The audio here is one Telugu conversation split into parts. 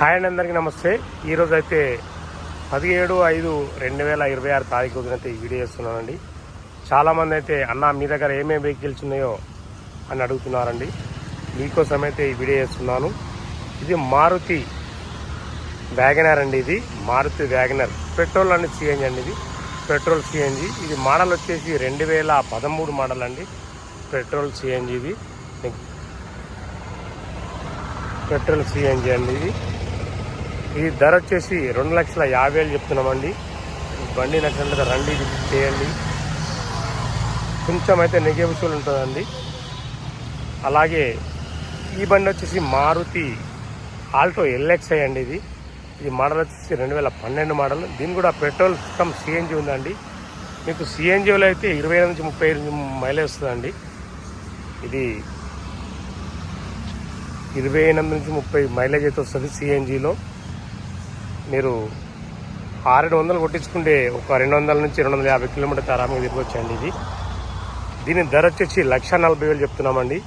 హాయ్ అండి, అందరికీ నమస్తే. ఈరోజు అయితే 17/5/2026 తారీఖు రోజునైతే ఈ వీడియో చేస్తున్నానండి. చాలామంది అయితే అన్న మీ దగ్గర ఏమేమి వెహికల్స్ ఉన్నాయో అని అడుగుతున్నారండి. మీకోసం అయితే ఈ వీడియో చేస్తున్నాను. ఇది మారుతి వ్యాగనర్ అండి. ఇది మారుతి వ్యాగనర్ పెట్రోల్ అండి, సిఎన్జి అండి. ఇది పెట్రోల్ సిఎన్జి. ఇది మోడల్ వచ్చేసి 2013 మోడల్ అండి. పెట్రోల్ సిఎన్జి ఇది పెట్రోల్ సిఎన్జి అండి. ఇది ధర వచ్చేసి 2,50,000 చెప్తున్నామండి. బండి నచ్చినట్లయితే రండి, విజిట్ చేయండి. కొంచెం అయితే నెగోషియబుల్ ఉంటుందండి. అలాగే ఈ బండి వచ్చేసి మారుతి ఆల్టో ఎల్ఎక్స్ఐ అండి. ఇది మోడల్ వచ్చేసి 2012 మోడల్. దీని కూడా పెట్రోల్ కమ్ సిఎన్జి ఉందండి. మీకు సిఎన్జిలో అయితే 20 నుంచి 30 మైలేజ్ వస్తుందండి. ఇది 28 నుంచి 30 మైలేజ్ అయితే వస్తుంది సిఎన్జిలో. మీరు 600 కొట్టించుకుంటే ఒక 200 నుంచి 250 కిలోమీటర్ ఆరాంగా తిరగొచ్చండి. దీని ధర వచ్చేసి 1,40,000 చెప్తున్నామండి.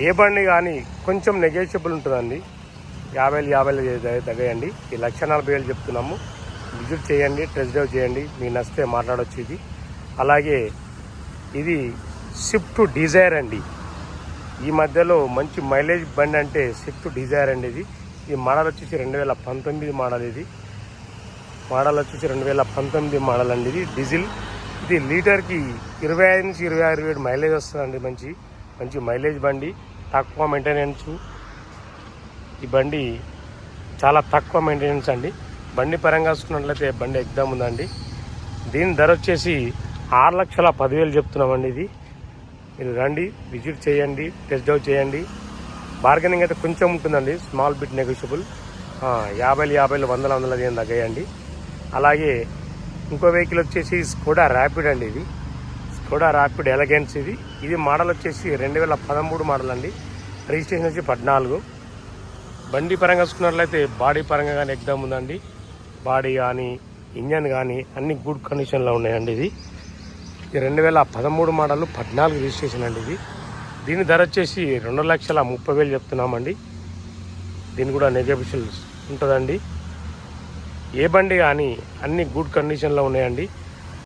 ఏ బండి కానీ కొంచెం నెగోషియబుల్ ఉంటుందండి. 50,000 తగ్గండి. ఈ 1,40,000 చెప్తున్నాము. విజిట్ చేయండి, టెస్ట్ డ్రైవ్ చేయండి. మీకు నచ్చితే మాట్లాడవచ్చు. ఇది అలాగే ఇది స్విఫ్ట్ డిజైర్ అండి. ఈ మధ్యలో మంచి మైలేజ్ బండి అంటే స్విఫ్ట్ డిజైర్ అండి. ఈ మోడల్ వచ్చేసి 2019 మోడల్. ఇది మోడల్ వచ్చేసి 2019 మోడల్ అండి. ఇది డీజిల్. ఇది లీటర్కి 25 నుంచి 26 మైలేజ్ వస్తుందండి. మంచి మైలేజ్ బండి, తక్కువ మెయింటెనెన్స్. ఈ బండి చాలా తక్కువ మెయింటెనెన్స్ అండి. బండి పరంగా చూసుకున్నట్లయితే బండి ఎగ్జామ్ ఉందండి. దీని ధర వచ్చేసి 6,10,000 చెప్తున్నామండి. ఇది మీరు రండి, విజిట్ చేయండి, టెస్ట్ డ్రైవ్ చేయండి. బార్గెనింగ్ అయితే కొంచెం ఉంటుందండి, స్మాల్ బిట్ నెగోషియబుల్. 50,000 100 తగ్గాయండి. అలాగే ఇంకో వెహికల్ వచ్చేసి స్కోడా ర్యాపిడ్ అండి. ఇది స్కోడా ర్యాపిడ్ ఎలగెన్స్. ఇది మోడల్ వచ్చేసి 2013 మోడల్ అండి. రిజిస్ట్రేషన్ వచ్చి 14. బండి పరంగా చూసుకున్నట్లయితే బాడీ పరంగా కానీ ఎగ్జామ్ ఉందండి. బాడీ కానీ ఇంజన్ కానీ అన్ని గుడ్ కండిషన్లో ఉన్నాయండి. ఇది 2013 మోడల్, 14 రిజిస్ట్రేషన్ అండి. దీని ధర వచ్చేసి 2,30,000 చెప్తున్నామండి. దీని కూడా నెగోషియబుల్ ఉంటుందండి. ఏ బండి కానీ అన్ని గుడ్ కండిషన్లో ఉన్నాయండి.